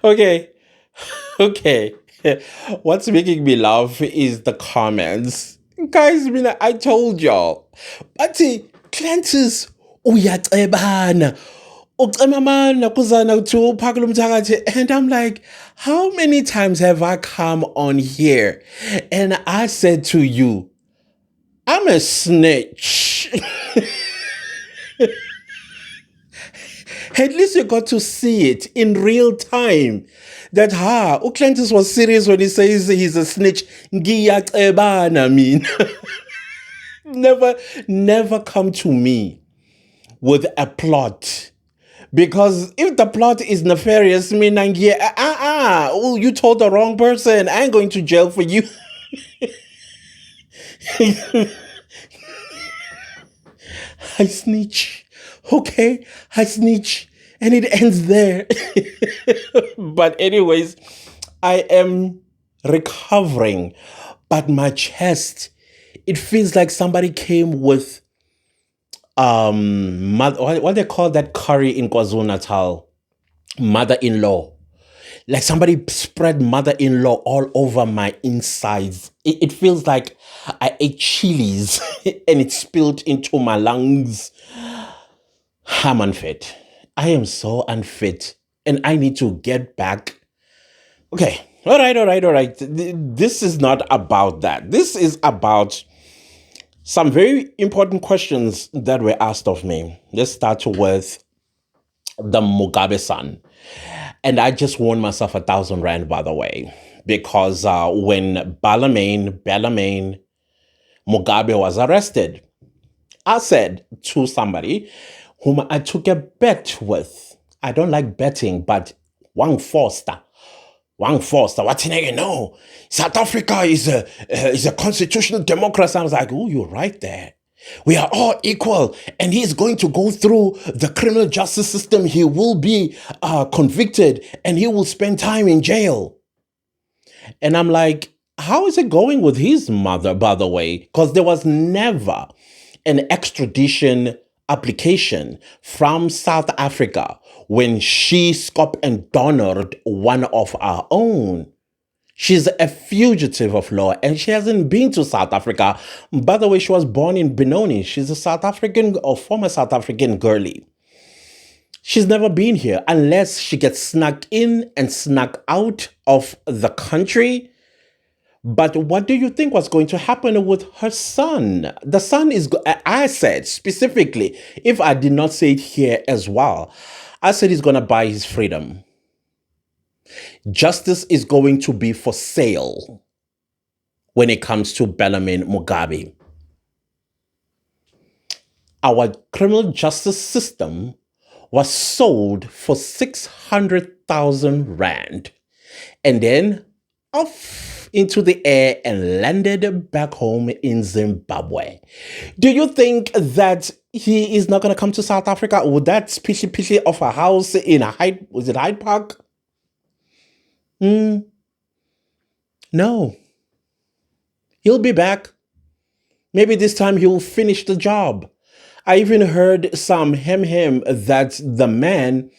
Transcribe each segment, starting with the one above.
Okay, okay. What's making me laugh is the comments. Guys, I told y'all. Bathi, Clantis, uyacebana. Ucemamana kuzana to uphakela umthakathi. And I'm like, how many times have I come on here and I said to you, I'm a snitch. At least you got to see it in real time. That Uclentus was serious when he says he's a snitch. Ngiyacebana mina. Never come to me with a plot. Because if the plot is nefarious, oh, you told the wrong person. I ain't going to jail for you. I snitch. Okay, I snitch. And it ends there. But anyways, I am recovering. But my chest, it feels like somebody came with what they call that curry in KwaZulu Natal, mother-in-law. Like somebody spread mother-in-law all over my insides. It feels like I ate chilies and it spilled into my lungs. I'm unfit. I am so unfit. And I need to get back. Okay. All right. This is not about that. This is about some very important questions that were asked of me. Let's start with the Mugabe son. And I just won myself 1,000 rand, by the way, because when Bellarmine Mugabe was arrested, I said to somebody whom I took a bet with, I don't like betting, but Wang Forster, what you know? South Africa is a constitutional democracy. I was like, oh, you're right there. We are all equal, and he's going to go through the criminal justice system. He will be convicted, and he will spend time in jail. And I'm like, how is it going with his mother, by the way? Because there was never an extradition application from South Africa when she scoped and donored one of our own. She's a fugitive of law and she hasn't been to South Africa. By the way, she was born in Benoni. She's a South African or former South African girlie. She's never been here unless she gets snuck in and snuck out of the country. But what do you think was going to happen with her son? The son is, I said specifically, if I did not say it here as well, I said he's going to buy his freedom. Justice is going to be for sale when it comes to Bellarmine Mugabe. Our criminal justice system was sold for 600,000 rand and then off into the air and landed back home in Zimbabwe. Do you think that he is not going to come to South Africa? Would that pishy of a house in Hyde Park? No. He'll be back. Maybe this time he'll finish the job. I even heard some hem that the man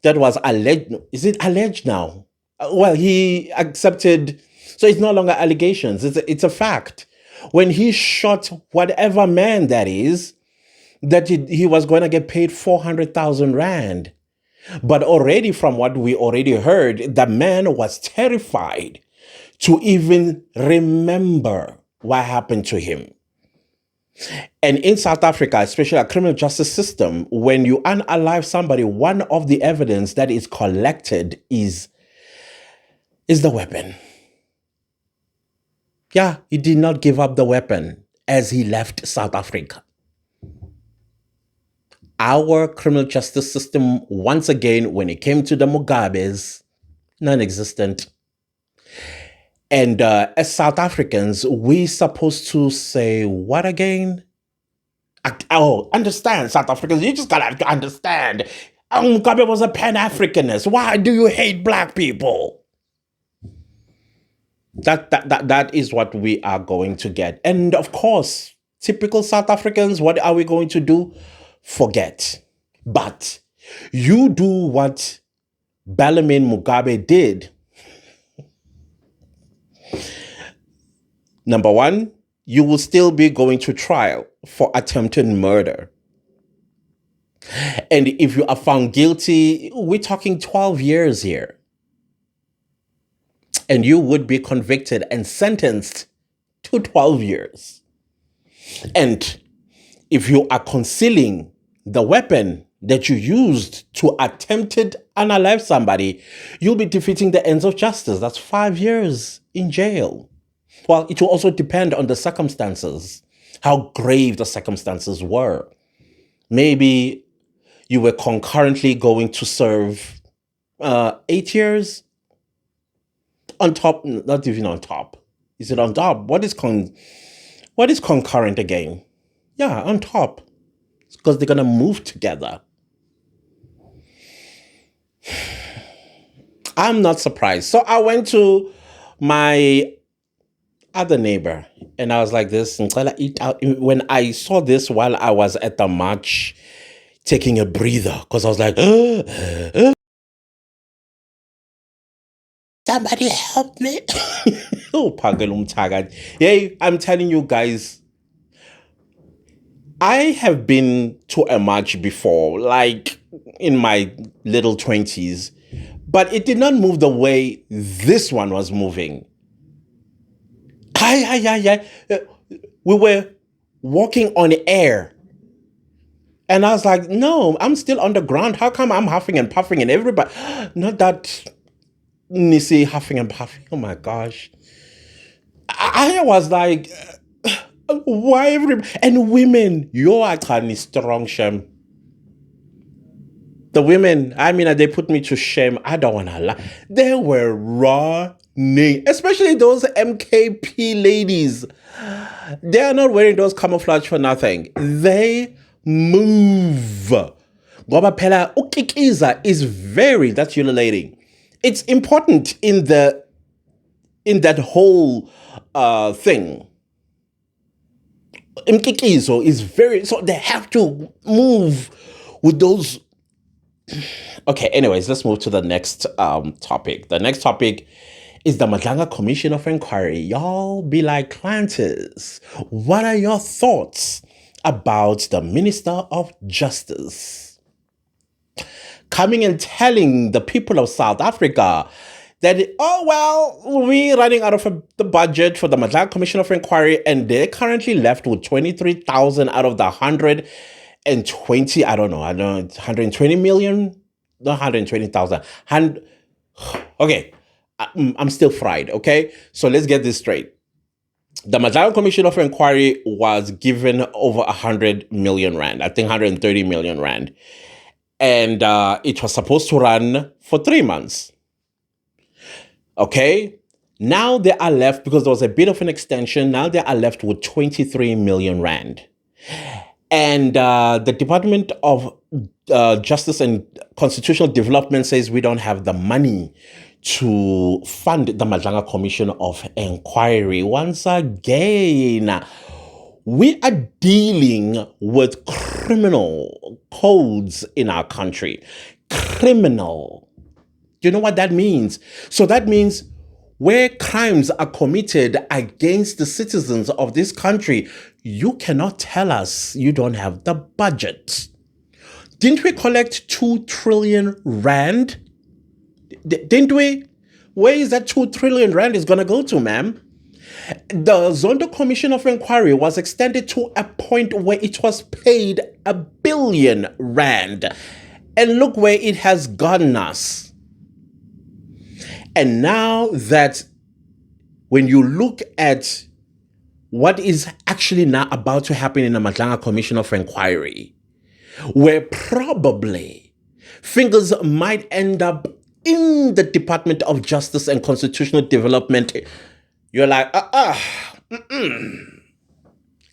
that was alleged, is it alleged now? Well, he accepted, so it's no longer allegations, it's a fact. When he shot whatever man that is, that he was going to get paid 400,000 rand. But already from what we already heard, the man was terrified to even remember what happened to him. And in South Africa, especially a criminal justice system, when you unalive somebody, one of the evidence that is collected is the weapon. Yeah, he did not give up the weapon as he left South Africa. Our criminal justice system, once again, when it came to the Mugabes, non-existent. And as South Africans, we supposed to say what again? Understand, South Africans. You just gotta have to understand. Mugabe was a Pan-Africanist. Why do you hate black people? That is what we are going to get. And of course, typical South Africans, what are we going to do? Forget. But you do what Bellarmine Mugabe did. Number one, you will still be going to trial for attempted murder. And if you are found guilty, we're talking 12 years here. And you would be convicted and sentenced to 12 years. And if you are concealing the weapon that you used to attempted unalive somebody, you'll be defeating the ends of justice. That's 5 years in jail. Well, it will also depend on the circumstances, how grave the circumstances were. Maybe you were concurrently going to serve 8 years on top, not even on top. Is it on top? What is concurrent again? Yeah, on top. It's because they're gonna move together. I'm not surprised. So I went to my other neighbor and I was like this, when I saw this while I was at the march, taking a breather, because I was like, somebody help me. Oh, hey, I'm telling you guys, I have been to a march before, like in my little 20s, but it did not move the way this one was moving. We were walking on air. And I was like, no, I'm still on the ground. How come I'm huffing and puffing and everybody? Not that Nisi huffing and puffing. Oh my gosh. I was like, why everybody? And women, you are kind of strong, Shem. The women, I mean, they put me to shame. I don't want to lie. They were running, especially those MKP ladies. They are not wearing those camouflage for nothing. They move. Ngoba phela ukikiza is very, that's ululating. It's important in that whole thing. Imkikizo is very, so they have to move with those. Okay, anyways, let's move to the next topic. The next topic is the Majanga Commission of Inquiry. Y'all be like, Clantis, what are your thoughts about the Minister of Justice coming and telling the people of South Africa that, oh, well, we're running out of the budget for the Majanga Commission of Inquiry, and they're currently left with 23,000 out of the 120, 120 million? Not 120,000. Okay, I'm still fried, okay? So let's get this straight. The Majanga Commission of Inquiry was given over 100 million rand, I think 130 million rand. And it was supposed to run for 3 months. Okay, now they are left, because there was a bit of an extension, now they are left with 23 million rand. And the Department of Justice and Constitutional Development says we don't have the money to fund the Majanga Commission of Inquiry. Once again, we are dealing with criminal codes in our country. Criminal. Do you know what that means? So that means where crimes are committed against the citizens of this country, you cannot tell us you don't have the budget. Didn't we collect 2 trillion rand? Didn't we? Where is that 2 trillion rand is going to go to, ma'am? The Zondo Commission of Inquiry was extended to a point where it was paid 1 billion rand. And look where it has gotten us. And now that when you look at what is actually now about to happen in the Majanga Commission of Inquiry, where probably fingers might end up in the Department of Justice and Constitutional Development, you're like,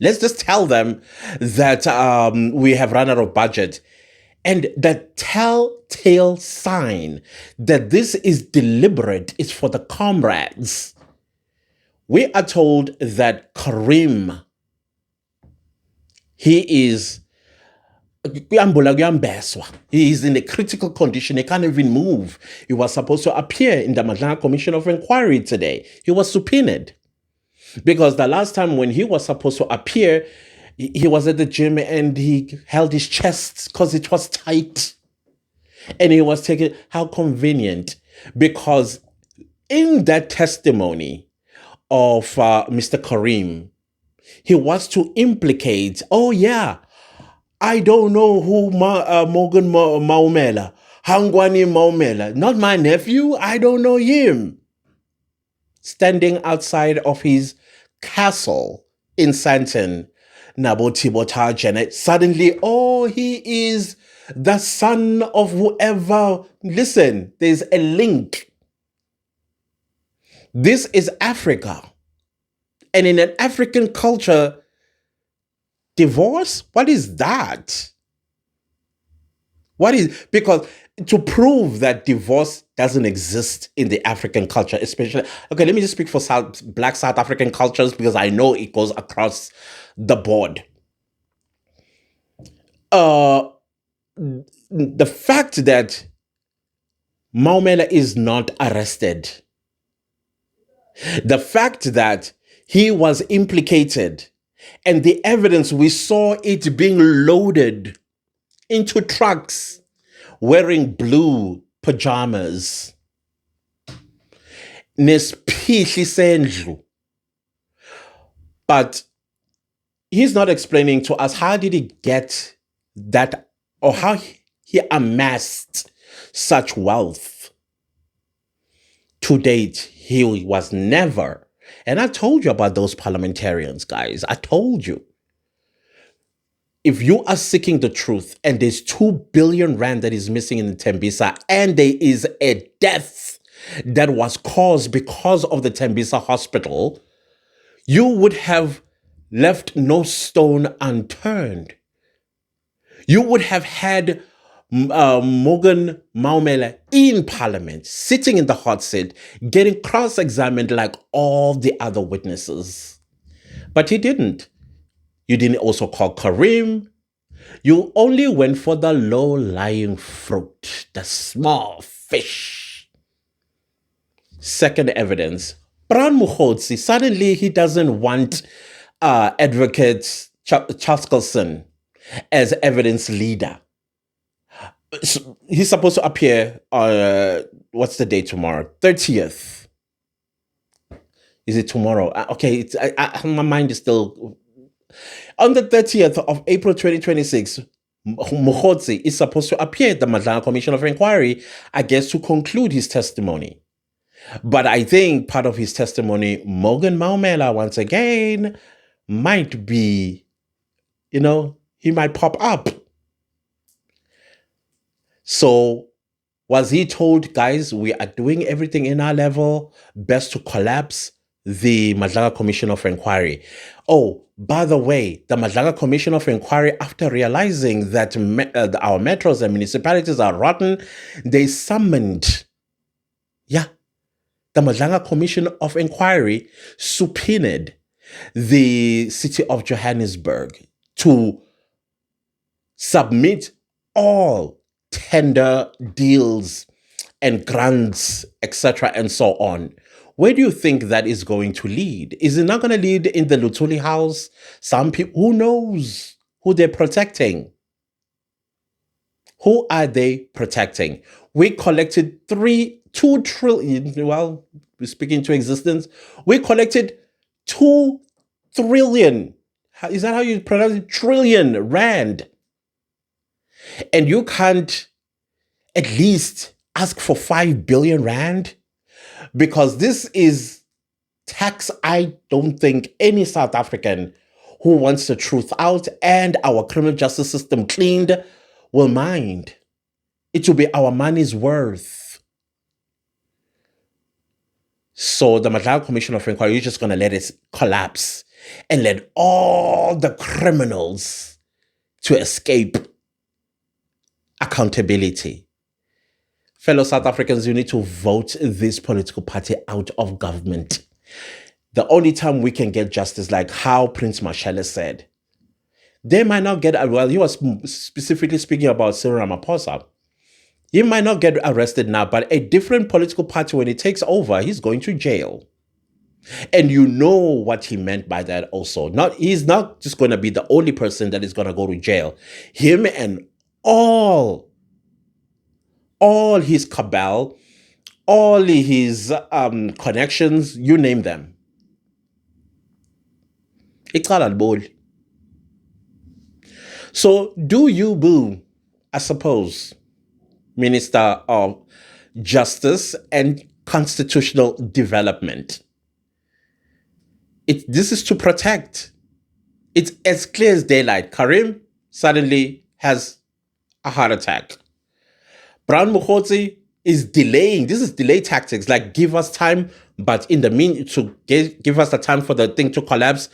let's just tell them that we have run out of budget. And the telltale sign that this is deliberate is for the comrades. We are told that Karim, he is he is in a critical condition. He can't even move. He was supposed to appear in the Majanga Commission of Inquiry today. He was subpoenaed because the last time when he was supposed to appear, he was at the gym and he held his chest because it was tight. And he was taking, how convenient, because in that testimony of Mr. Karim, he was to implicate, oh yeah, I don't know who Morgan Maumela, Hangwani Maumela, not my nephew, I don't know him. Standing outside of his castle in Santon, Nabotibota Janet, suddenly, oh, he is the son of whoever. Listen, there's a link. This is Africa. And in an African culture, divorce? What is that? Because to prove that divorce doesn't exist in the African culture, especially, okay, let me just speak for Black South African cultures because I know it goes across the board. The fact that Maumela is not arrested, the fact that he was implicated, and the evidence we saw it being loaded into trucks wearing blue pajamas. Nesiphihli sendlu. But he's not explaining to us how did he get that, or how he amassed such wealth. To date, he was never, and I told you about those parliamentarians, guys. I told you. If you are seeking the truth and there's 2 billion rand that is missing in the Tembisa and there is a death that was caused because of the Tembisa hospital, you would have left no stone unturned. You would have had Morgan Maumela in parliament, sitting in the hot seat, getting cross-examined like all the other witnesses. But he didn't. You didn't also call Karim. You only went for the low-lying fruit, the small fish. Second evidence, Bran Mukhotsi, suddenly he doesn't want Advocate Charles Colson as evidence leader. So he's supposed to appear on, what's the date tomorrow? 30th. Is it tomorrow? Okay, my mind is still... On the 30th of April 2026, Mukhotsi is supposed to appear at the Majanga Commission of Inquiry, I guess, to conclude his testimony. But I think part of his testimony, Morgan Maumela, once again, might be, he might pop up. So was he told, guys, we are doing everything in our level, best to collapse the Majanga Commission of Inquiry? Oh, by the way, the Majanga Commission of Inquiry, after realizing that our metros and municipalities are rotten, they summoned, the Majanga Commission of Inquiry subpoenaed the city of Johannesburg to submit all tender deals and grants, etc., and so on. Where do you think that is going to lead? Is it not going to lead in the Luthuli house? Some people, who knows who they're protecting? Who are they protecting? We collected 2 trillion, well, we speak into existence. We collected 2 trillion. Is that how you pronounce it? Trillion rand. And you can't at least ask for 5 billion rand? Because this is tax I don't think any South African who wants the truth out and our criminal justice system cleaned will mind. It will be our money's worth. So the Majanga Commission of Inquiry, you're just going to let it collapse and let all the criminals to escape. accountability. Fellow South Africans, you need to vote this political party out of government. The only time we can get justice, like how Prince Mashele said, they might not get, well, he was specifically speaking about Cyril Ramaphosa. He might not get arrested now, but a different political party, when it takes over, he's going to jail. And you know what he meant by that also. He's not just going to be the only person that is going to go to jail. Him and all his cabal, all his connections, you name them. So do you boo, I suppose, Minister of Justice and Constitutional Development? This is to protect. It's as clear as daylight. Karim suddenly has a heart attack. Brown Mukhotsi is delaying. This is delay tactics. Like, give us time, but in the mean to give us the time for the thing to collapse.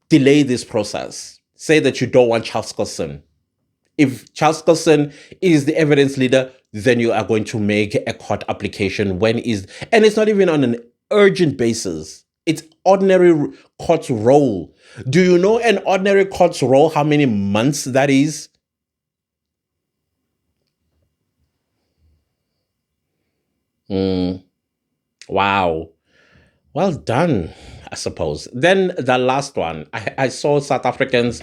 Delay this process. Say that you don't want Charles Colson. If Charles Colson is the evidence leader, then you are going to make a court application. And it's not even on an urgent basis. It's ordinary court's role. Do you know an ordinary court's role, how many months that is? Wow. Well done, I suppose. Then the last one, I saw South Africans,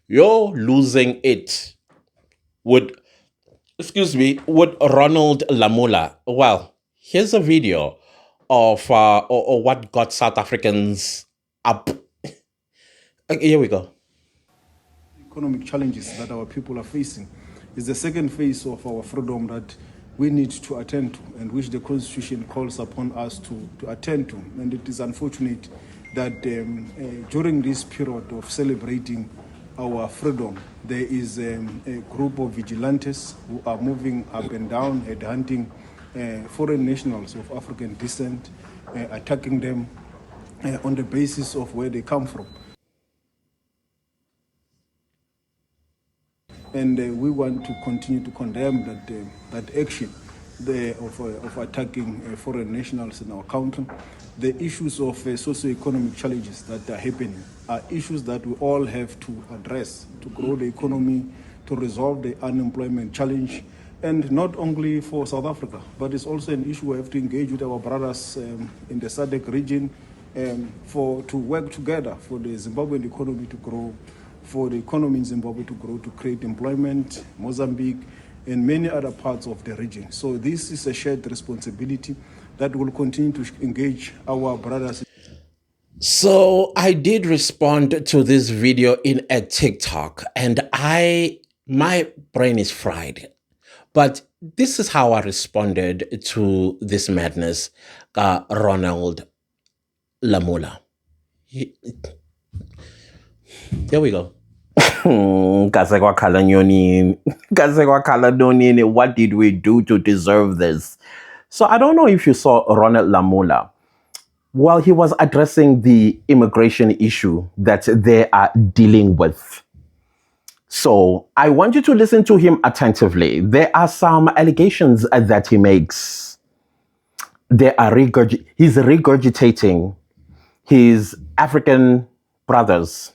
you're losing it with Ronald Lamola. Well, here's a video of or what got South Africans up. Here we go. Economic challenges that our people are facing is the second phase of our freedom that we need to attend to, and which the Constitution calls upon us to attend to. And it is unfortunate that during this period of celebrating our freedom, there is a group of vigilantes who are moving up and down, hunting foreign nationals of African descent, attacking them on the basis of where they come from. And we want to continue to condemn that action of attacking foreign nationals in our country. The issues of socio-economic challenges that are happening are issues that we all have to address to grow the economy, to resolve the unemployment challenge, and not only for South Africa, but it's also an issue we have to engage with our brothers in the SADC region to work together for the Zimbabwean economy to grow, for the economy in Zimbabwe to grow, to create employment, Mozambique, and many other parts of the region. So this is a shared responsibility that will continue to engage our brothers. So I did respond to this video in a TikTok, and my brain is fried. But this is how I responded to this madness, Ronald Lamola. Here we go. What did we do to deserve this? So I don't know if you saw Ronald Lamola. Well, he was addressing the immigration issue that they are dealing with. So I want you to listen to him attentively. There are some allegations that he makes. He's regurgitating his African brothers.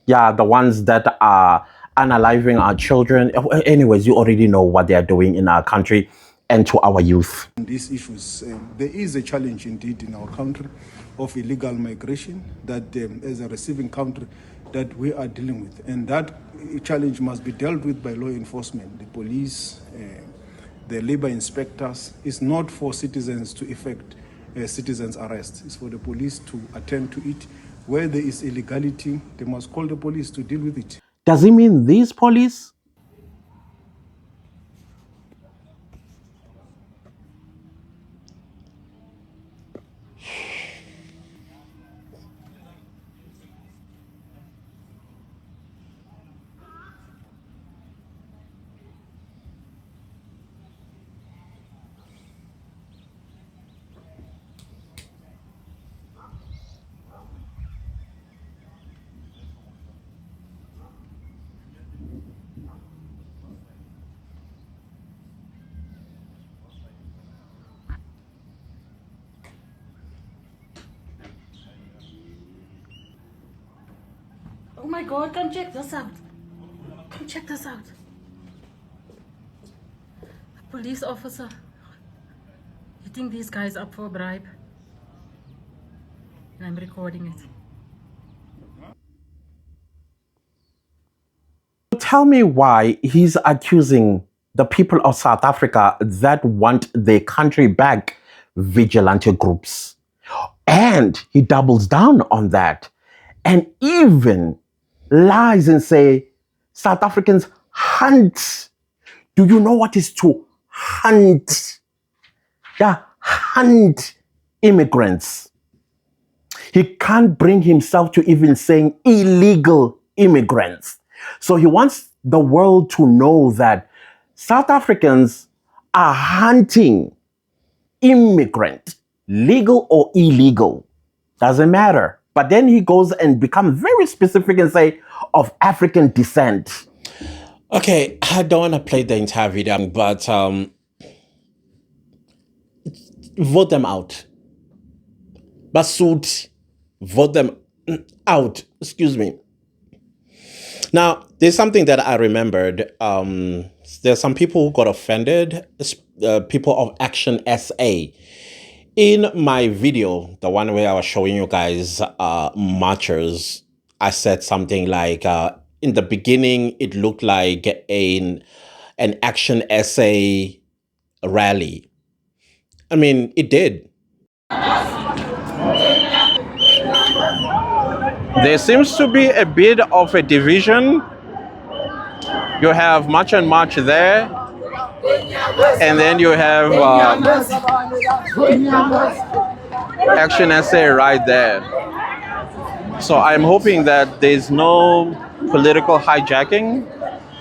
Yeah, the ones that are unaliving our children. Anyways, you already know what they are doing in our country and to our youth. These issues, there is a challenge indeed in our country of illegal migration that as a receiving country that we are dealing with. And that challenge must be dealt with by law enforcement, the police, the labor inspectors. It's not for citizens to effect citizens' arrest. It's for the police to attend to it. Where there is illegality, they must call the police to deal with it. Does it mean these police? my God, come check this out. Come check this out. A police officer hitting these guys up for a bribe. And I'm recording it. Tell me why he's accusing the people of South Africa that want their country back, vigilante groups. And he doubles down on that and even lies and say South Africans hunt. Do you know what is to hunt? Yeah, hunt immigrants. He can't bring himself to even saying illegal immigrants. So he wants the world to know that South Africans are hunting immigrants, legal or illegal, doesn't matter. But then he goes and becomes very specific and say of African descent. Okay, I don't want to play the entire video, but vote them out. Basud, vote them out. Excuse me. Now, there's something that I remembered. There's some people who got offended, people of Action SA. In my video, the one where I was showing you guys marchers, I said something like, in the beginning, it looked like an Action SA rally. I mean, it did. There seems to be a bit of a division. You have March and March there, and then you have Action SA right there. So I'm hoping that there's no political hijacking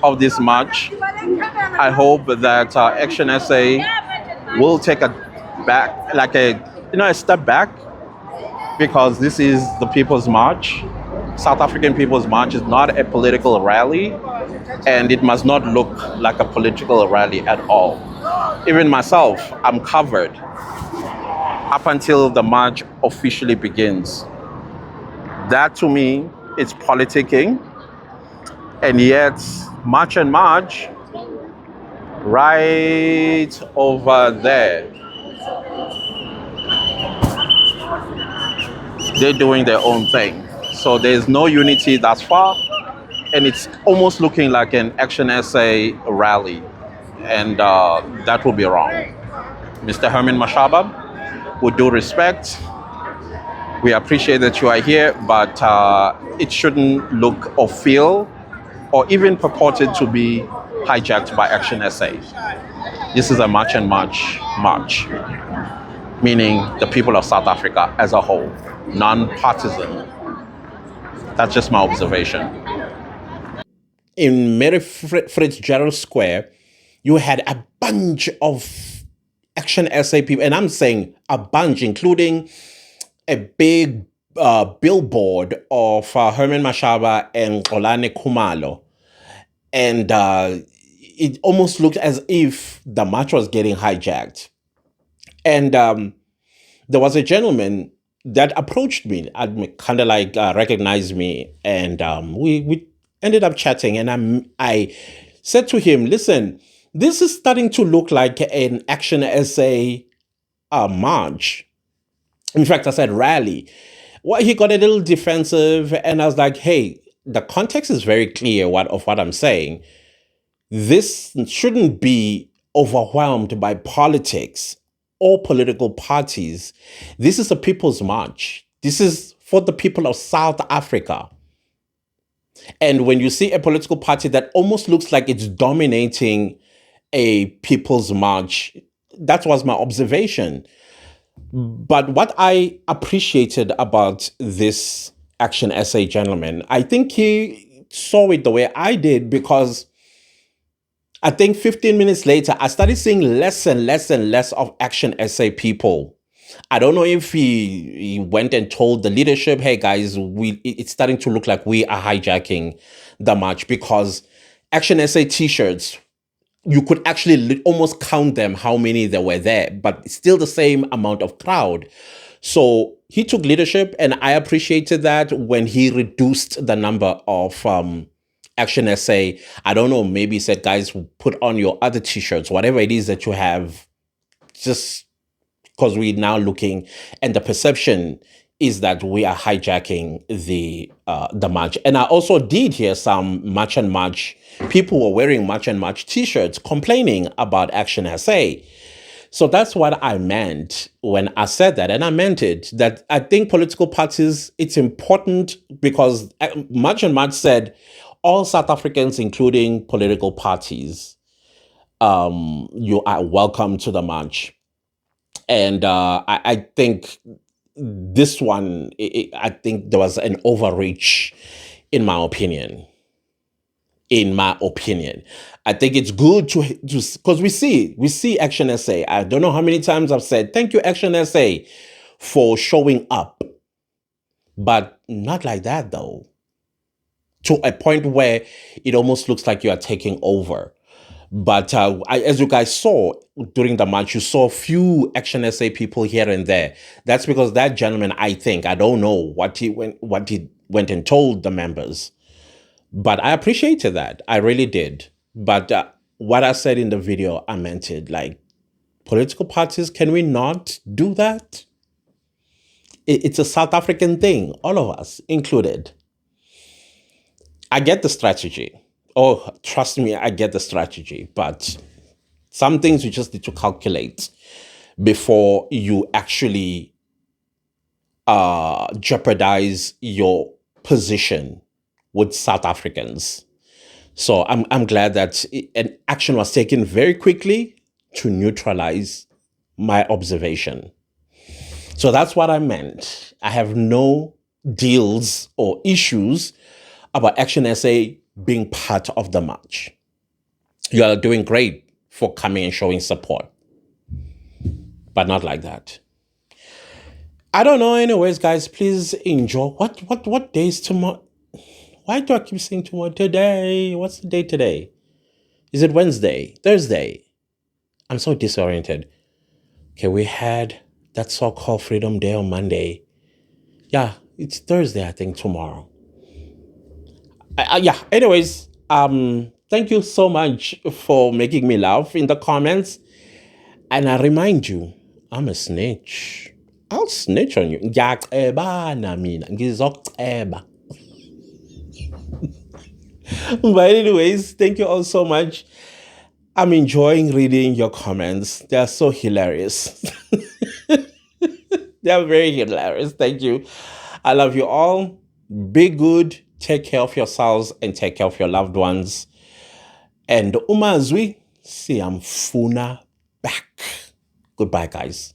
of this march. I hope that Action SA will take a step back, because this is the People's March. South African People's March is not a political rally, and it must not look like a political rally at all. Even myself, I'm covered up until the march officially begins. That to me is politicking, and yet March and March right over there, they're doing their own thing. So there's no unity thus far, and it's almost looking like an Action SA rally, and that would be wrong. Mr. Herman Mashaba, with due respect, we appreciate that you are here, but it shouldn't look or feel or even purported to be hijacked by Action SA. This is a March and March march, meaning the people of South Africa as a whole, non-partisan. That's just my observation. In Mary Fitzgerald Square, you had a bunch of Action SA people, and I'm saying a bunch, including a big billboard of Herman Mashaba and Xolani Khumalo. And it almost looked as if the march was getting hijacked. And there was a gentleman that approached me, kind of like recognized me, and we ended up chatting. And I said to him, listen, this is starting to look like an Action SA march. In fact, I said rally. Well, he got a little defensive, and I was like, hey, the context is very clear of what I'm saying. This shouldn't be overwhelmed by politics or political parties. This is a people's march. This is for the people of South Africa. And when you see a political party that almost looks like it's dominating a people's march, that was my observation. But what I appreciated about this Action SA gentleman, I think he saw it the way I did, because I think 15 minutes later, I started seeing less and less and less of Action SA people. I don't know if he went and told the leadership, hey guys, it's starting to look like we are hijacking the march, because Action SA t-shirts, you could actually almost count them, how many there were there, but still the same amount of crowd. So he took leadership, and I appreciated that when he reduced the number of Action SA. I don't know, maybe he said, guys, put on your other t-shirts, whatever it is that you have, just because we're now looking, and the perception is that we are hijacking the march. And I also did hear some March and March people were wearing March and March t-shirts complaining about Action SA. So that's what I meant when I said that. And I meant it, that I think political parties, it's important because March and March said all South Africans, including political parties, you are welcome to the march. And I think this one, I think there was an overreach, in my opinion. I think it's good to because we see Action SA. I don't know how many times I've said thank you, Action SA, for showing up, but not like that though. To a point where it almost looks like you are taking over. But as you guys saw during the march, you saw a few Action SA people here and there. That's because that gentleman, I think, I don't know what he went and told the members. But I appreciated that. I really did. But what I said in the video, I meant it. Like, political parties, can we not do that? It's a South African thing, all of us included. I get the strategy. Oh, trust me, I get the strategy. But some things you just need to calculate before you actually jeopardize your position with South Africans. So I'm glad that an action was taken very quickly to neutralize my observation. So that's what I meant. I have no deals or issues about Action SA being part of the march. You are doing great for coming and showing support, but not like that. I don't know. Anyways, guys, please enjoy. What day is tomorrow? Why do I keep saying tomorrow? Today? What's the day today? Is it Wednesday? Thursday? I'm so disoriented. Okay, we had that so-called Freedom Day on Monday. Yeah, it's Thursday, I think, tomorrow. Yeah, anyways, thank you so much for making me laugh in the comments. And I remind you, I'm a snitch. I'll snitch on you. But anyways, thank you all so much. I'm enjoying reading your comments. They are so hilarious. They are very hilarious. Thank you. I love you all. Be good. Take care of yourselves and take care of your loved ones. And umazwi siyamfuna back. Goodbye, guys.